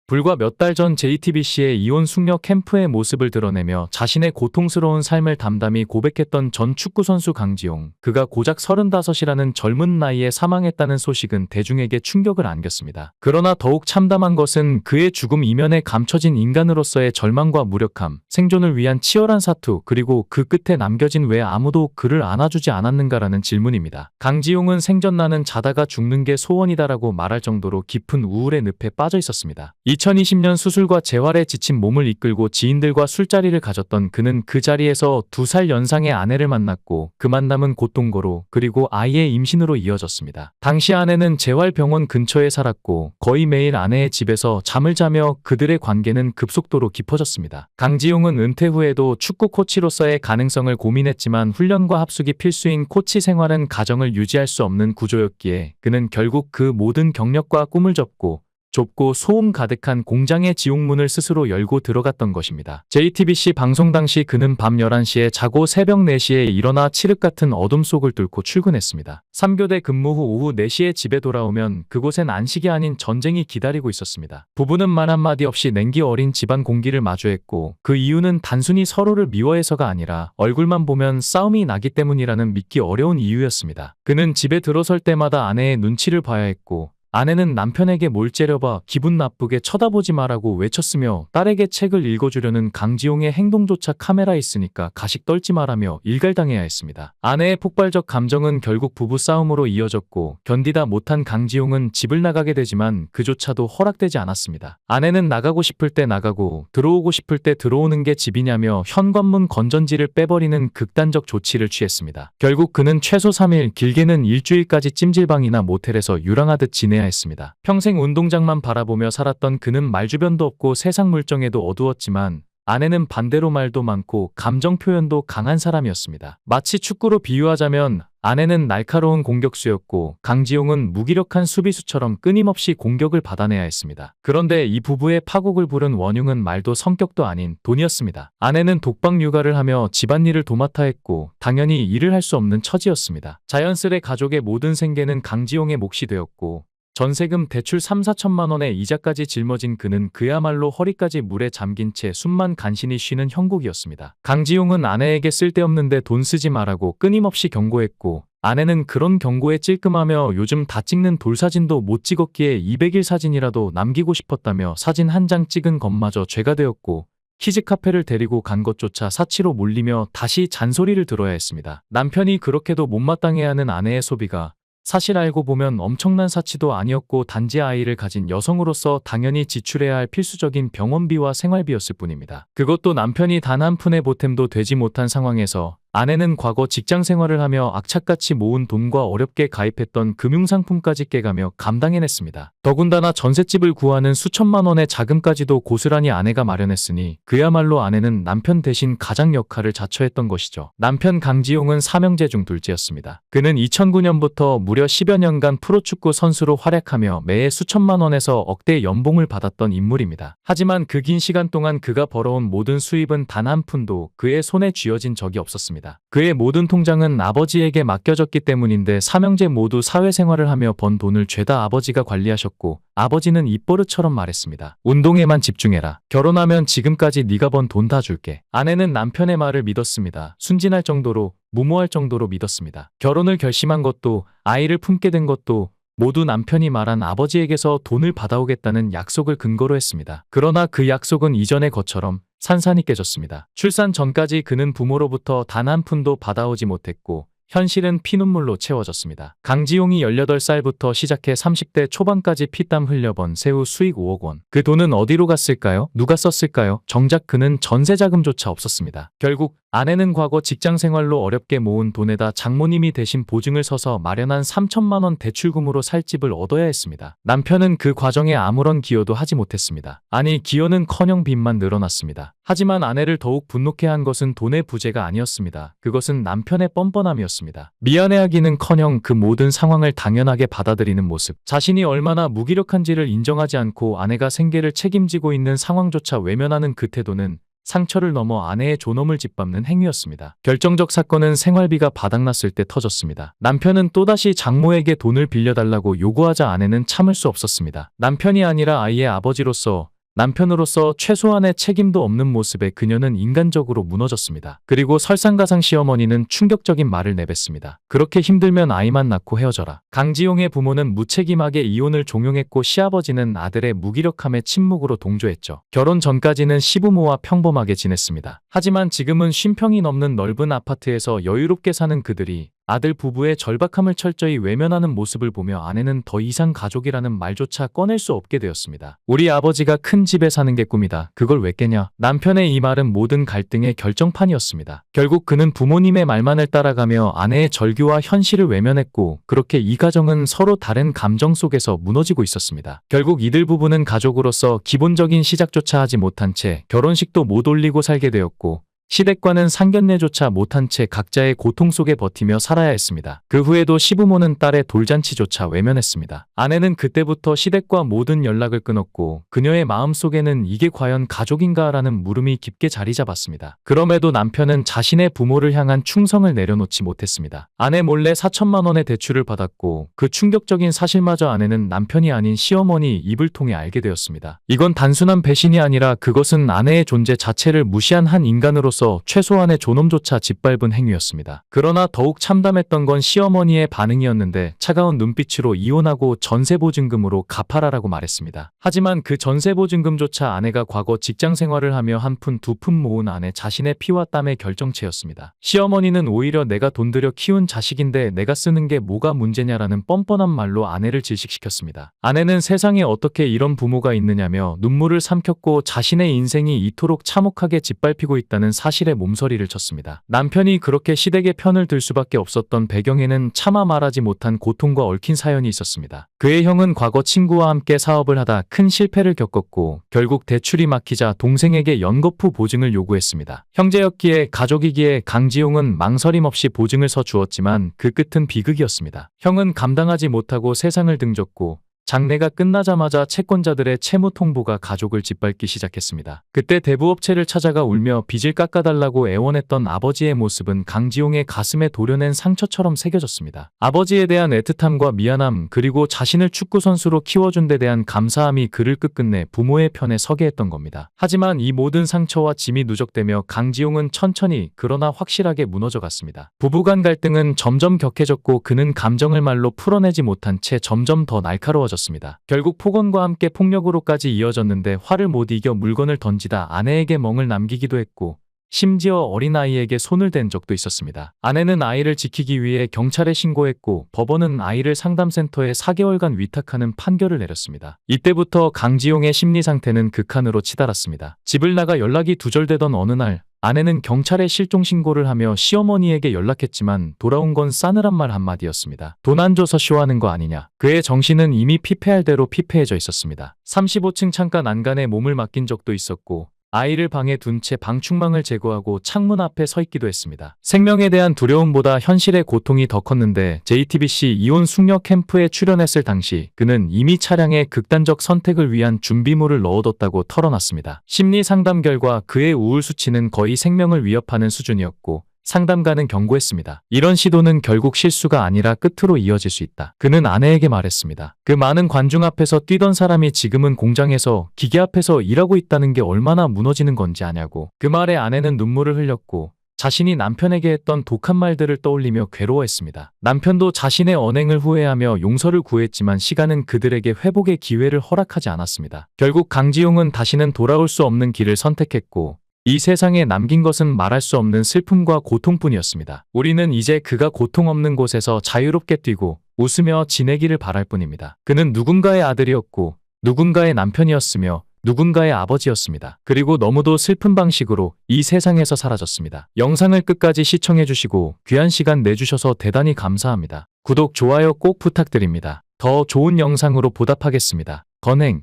불과 몇 달 전 JTBC의 이혼 숙녀 캠프의 모습을 드러내며 자신의 고통스러운 삶을 담담히 고백했던 전 축구선수 강지용. 그가 고작 35이라는 젊은 나이에 사망했다는 소식은 대중에게 충격을 안겼습니다. 그러나 더욱 참담한 것은 그의 죽음 이면에 감춰진 인간으로서의 절망과 무력함, 생존을 위한 치열한 사투, 그리고 그 끝에 남겨진 왜 아무도 그를 안아주지 않았는가라는 질문입니다. 강지용은 생전나는 자다가 죽는 게 소원이다라고 말할 정도로 깊은 우울의 늪에 빠져 있었습니다. 2020년 수술과 재활에 지친 몸을 이끌고 지인들과 술자리를 가졌던 그는 그 자리에서 2살 연상의 아내를 만났고 그 만남은 곧동거로 그리고 아이의 임신으로 이어졌습니다. 당시 아내는 재활병원 근처에 살았고 거의 매일 아내의 집에서 잠을 자며 그들의 관계는 급속도로 깊어졌습니다. 강지용은 은퇴 후에도 축구 코치로서의 가능성을 고민했지만 훈련과 합숙이 필수인 코치 생활은 가정을 유지할 수 없는 구조였기에 그는 결국 그 모든 경력과 꿈을 접고 좁고 소음 가득한 공장의 지옥문을 스스로 열고 들어갔던 것입니다. JTBC 방송 당시 그는 밤 11시에 자고 새벽 4시에 일어나 칠흑 같은 어둠 속을 뚫고 출근했습니다. 3교대 근무 후 오후 4시에 집에 돌아오면 그곳엔 안식이 아닌 전쟁이 기다리고 있었습니다. 부부는 말 한마디 없이 냉기 어린 집안 공기를 마주했고 그 이유는 단순히 서로를 미워해서가 아니라 얼굴만 보면 싸움이 나기 때문이라는 믿기 어려운 이유였습니다. 그는 집에 들어설 때마다 아내의 눈치를 봐야 했고 아내는 남편에게 뭘 째려봐 기분 나쁘게 쳐다보지 마라고 외쳤으며 딸에게 책을 읽어주려는 강지용의 행동조차 카메라에 있으니까 가식 떨지 마라며 일갈당해야 했습니다. 아내의 폭발적 감정은 결국 부부싸움으로 이어졌고 견디다 못한 강지용은 집을 나가게 되지만 그조차도 허락되지 않았습니다. 아내는 나가고 싶을 때 나가고 들어오고 싶을 때 들어오는 게 집이냐며 현관문 건전지를 빼버리는 극단적 조치를 취했습니다. 결국 그는 최소 3일 길게는 일주일까지 찜질방이나 모텔에서 유랑하듯 지내야 했습니다. 평생 운동장만 바라보며 살았던 그는 말주변도 없고 세상 물정에도 어두웠지만 아내는 반대로 말도 많고 감정 표현도 강한 사람이었습니다. 마치 축구로 비유하자면 아내는 날카로운 공격수였고 강지용은 무기력한 수비수처럼 끊임없이 공격을 받아내야 했습니다. 그런데 이 부부의 파국을 부른 원흉은 말도 성격도 아닌 돈이었습니다. 아내는 독박 육아를 하며 집안일을 도맡아 했고 당연히 일을 할 수 없는 처지였습니다. 자연스레 가족의 모든 생계는 강지용의 몫이 되었고 전세금 대출 3-4천만 원에 이자까지 짊어진 그는 그야말로 허리까지 물에 잠긴 채 숨만 간신히 쉬는 형국이었습니다. 강지용은 아내에게 쓸데없는데 돈 쓰지 말라고 끊임없이 경고했고 아내는 그런 경고에 찔끔하며 요즘 다 찍는 돌사진도 못 찍었기에 200일 사진이라도 남기고 싶었다며 사진 한 장 찍은 것마저 죄가 되었고 키즈카페를 데리고 간 것조차 사치로 몰리며 다시 잔소리를 들어야 했습니다. 남편이 그렇게도 못마땅해야 하는 아내의 소비가 사실 알고 보면 엄청난 사치도 아니었고 단지 아이를 가진 여성으로서 당연히 지출해야 할 필수적인 병원비와 생활비였을 뿐입니다. 그것도 남편이 단 한 푼의 보탬도 되지 못한 상황에서 아내는 과거 직장 생활을 하며 악착같이 모은 돈과 어렵게 가입했던 금융상품까지 깨가며 감당해냈습니다. 더군다나 전셋집을 구하는 수천만 원의 자금까지도 고스란히 아내가 마련했으니 그야말로 아내는 남편 대신 가장 역할을 자처했던 것이죠. 남편 강지용은 삼형제 중 둘째였습니다. 그는 2009년부터 무려 10여 년간 프로축구 선수로 활약하며 매해 수천만 원에서 억대 연봉을 받았던 인물입니다. 하지만 그 긴 시간 동안 그가 벌어온 모든 수입은 단 한 푼도 그의 손에 쥐어진 적이 없었습니다. 그의 모든 통장은 아버지에게 맡겨졌기 때문인데 삼형제 모두 사회생활을 하며 번 돈을 죄다 아버지가 관리하셨고 아버지는 입버릇처럼 말했습니다. 운동에만 집중해라. 결혼하면 지금까지 네가 번 돈 다 줄게. 아내는 남편의 말을 믿었습니다. 순진할 정도로 무모할 정도로 믿었습니다. 결혼을 결심한 것도 아이를 품게 된 것도 모두 남편이 말한 아버지에게서 돈을 받아오겠다는 약속을 근거로 했습니다. 그러나 그 약속은 이전의 것처럼 산산이 깨졌습니다. 출산 전까지 그는 부모로부터 단 한 푼도 받아오지 못했고 현실은 피눈물로 채워졌습니다. 강지용이 18살부터 시작해 30대 초반까지 피땀 흘려번 세후 수익 5억 원. 그 돈은 어디로 갔을까요? 누가 썼을까요? 정작 그는 전세자금조차 없었습니다. 결국 아내는 과거 직장생활로 어렵게 모은 돈에다 장모님이 대신 보증을 서서 마련한 3천만 원 대출금으로 살 집을 얻어야 했습니다. 남편은 그 과정에 아무런 기여도 하지 못했습니다. 아니 기여는커녕 빚만 늘어났습니다. 하지만 아내를 더욱 분노케 한 것은 돈의 부재가 아니었습니다. 그것은 남편의 뻔뻔함이었습니다. 미안해하기는커녕 그 모든 상황을 당연하게 받아들이는 모습. 자신이 얼마나 무기력한지를 인정하지 않고 아내가 생계를 책임지고 있는 상황조차 외면하는 그 태도는 상처를 넘어 아내의 존엄을 짓밟는 행위였습니다. 결정적 사건은 생활비가 바닥났을 때 터졌습니다. 남편은 또다시 장모에게 돈을 빌려달라고 요구하자 아내는 참을 수 없었습니다. 남편이 아니라 아이의 아버지로서 남편으로서 최소한의 책임도 없는 모습에 그녀는 인간적으로 무너졌습니다. 그리고 설상가상 시어머니는 충격적인 말을 내뱉습니다. 그렇게 힘들면 아이만 낳고 헤어져라. 강지용의 부모는 무책임하게 이혼을 종용했고 시아버지는 아들의 무기력함에 침묵으로 동조했죠. 결혼 전까지는 시부모와 평범하게 지냈습니다. 하지만 지금은 50평이 넘는 넓은 아파트에서 여유롭게 사는 그들이 아들 부부의 절박함을 철저히 외면하는 모습을 보며 아내는 더 이상 가족이라는 말조차 꺼낼 수 없게 되었습니다. 우리 아버지가 큰 집에 사는 게 꿈이다. 그걸 왜 깨냐? 남편의 이 말은 모든 갈등의 결정판이었습니다. 결국 그는 부모님의 말만을 따라가며 아내의 절규와 현실을 외면했고 그렇게 이 가정은 서로 다른 감정 속에서 무너지고 있었습니다. 결국 이들 부부는 가족으로서 기본적인 시작조차 하지 못한 채 결혼식도 못 올리고 살게 되었고 시댁과는 상견례조차 못한 채 각자의 고통 속에 버티며 살아야 했습니다. 그 후에도 시부모는 딸의 돌잔치조차 외면했습니다. 아내는 그때부터 시댁과 모든 연락을 끊었고 그녀의 마음속에는 이게 과연 가족인가라는 물음이 깊게 자리 잡았습니다. 그럼에도 남편은 자신의 부모를 향한 충성을 내려놓지 못했습니다. 아내 몰래 4천만 원의 대출을 받았고 그 충격적인 사실마저 아내는 남편이 아닌 시어머니 입을 통해 알게 되었습니다. 이건 단순한 배신이 아니라 그것은 아내의 존재 자체를 무시한 한 인간으로서 최소한의 존엄조차 짓밟은 행위였습니다. 그러나 더욱 참담했던 건 시어머니의 반응이었는데 차가운 눈빛으로 이혼하고 전세보증금으로 갚아라라고 말했습니다. 하지만 그 전세보증금조차 아내가 과거 직장 생활을 하며 한 푼 두 푼 모은 아내 자신의 피와 땀의 결정체였습니다. 시어머니는 오히려 내가 돈 들여 키운 자식인데 내가 쓰는 게 뭐가 문제냐라는 뻔뻔한 말로 아내를 질식시켰습니다. 아내는 세상에 어떻게 이런 부모가 있느냐며 눈물을 삼켰고 자신의 인생이 이토록 참혹하게 짓밟히고 있다는 사실에 몸서리를 쳤습니다. 남편이 그렇게 시댁의 편을 들 수밖에 없었던 배경에는 차마 말하지 못한 고통과 얽힌 사연이 있었습니다. 그의 형은 과거 친구와 함께 사업을 하다 큰 실패를 겪었고 결국 대출이 막히자 동생에게 연거푸 보증을 요구했습니다. 형제였기에 가족이기에 강지용은 망설임 없이 보증을 서주었지만 그 끝은 비극이었습니다. 형은 감당하지 못하고 세상을 등졌고 장례가 끝나자마자 채권자들의 채무 통보가 가족을 짓밟기 시작했습니다. 그때 대부업체를 찾아가 울며 빚을 깎아달라고 애원했던 아버지의 모습은 강지용의 가슴에 도려낸 상처처럼 새겨졌습니다. 아버지에 대한 애틋함과 미안함 그리고 자신을 축구선수로 키워준 데 대한 감사함이 그를 끝끝내 부모의 편에 서게 했던 겁니다. 하지만 이 모든 상처와 짐이 누적되며 강지용은 천천히 그러나 확실하게 무너져갔습니다. 부부간 갈등은 점점 격해졌고 그는 감정을 말로 풀어내지 못한 채 점점 더 날카로워졌습니다. 결국 폭언과 함께 폭력으로까지 이어졌는데 화를 못 이겨 물건을 던지다 아내에게 멍을 남기기도 했고 심지어 어린아이에게 손을 댄 적도 있었습니다. 아내는 아이를 지키기 위해 경찰에 신고했고 법원은 아이를 상담센터에 4개월간 위탁하는 판결을 내렸습니다. 이때부터 강지용의 심리 상태는 극한으로 치달았습니다. 집을 나가 연락이 두절되던 어느 날 아내는 경찰에 실종 신고를 하며 시어머니에게 연락했지만 돌아온 건 싸늘한 말 한마디였습니다. 돈 안 줘서 쇼하는 거 아니냐. 그의 정신은 이미 피폐할 대로 피폐해져 있었습니다. 35층 창가 난간에 몸을 맡긴 적도 있었고 아이를 방에 둔 채 방충망을 제거하고 창문 앞에 서 있기도 했습니다. 생명에 대한 두려움보다 현실의 고통이 더 컸는데 JTBC 이혼 숙녀 캠프에 출연했을 당시 그는 이미 차량에 극단적 선택을 위한 준비물을 넣어뒀다고 털어놨습니다. 심리 상담 결과 그의 우울 수치는 거의 생명을 위협하는 수준이었고 상담가는 경고했습니다. 이런 시도는 결국 실수가 아니라 끝으로 이어질 수 있다. 그는 아내에게 말했습니다. 그 많은 관중 앞에서 뛰던 사람이 지금은 공장에서 기계 앞에서 일하고 있다는 게 얼마나 무너지는 건지 아냐고. 그 말에 아내는 눈물을 흘렸고 자신이 남편에게 했던 독한 말들을 떠올리며 괴로워했습니다. 남편도 자신의 언행을 후회하며 용서를 구했지만 시간은 그들에게 회복의 기회를 허락하지 않았습니다. 결국 강지용은 다시는 돌아올 수 없는 길을 선택했고 이 세상에 남긴 것은 말할 수 없는 슬픔과 고통뿐이었습니다. 우리는 이제 그가 고통 없는 곳에서 자유롭게 뛰고 웃으며 지내기를 바랄 뿐입니다. 그는 누군가의 아들이었고 누군가의 남편이었으며 누군가의 아버지였습니다. 그리고 너무도 슬픈 방식으로 이 세상에서 사라졌습니다. 영상을 끝까지 시청해주시고 귀한 시간 내주셔서 대단히 감사합니다. 구독, 좋아요 꼭 부탁드립니다. 더 좋은 영상으로 보답하겠습니다. 건행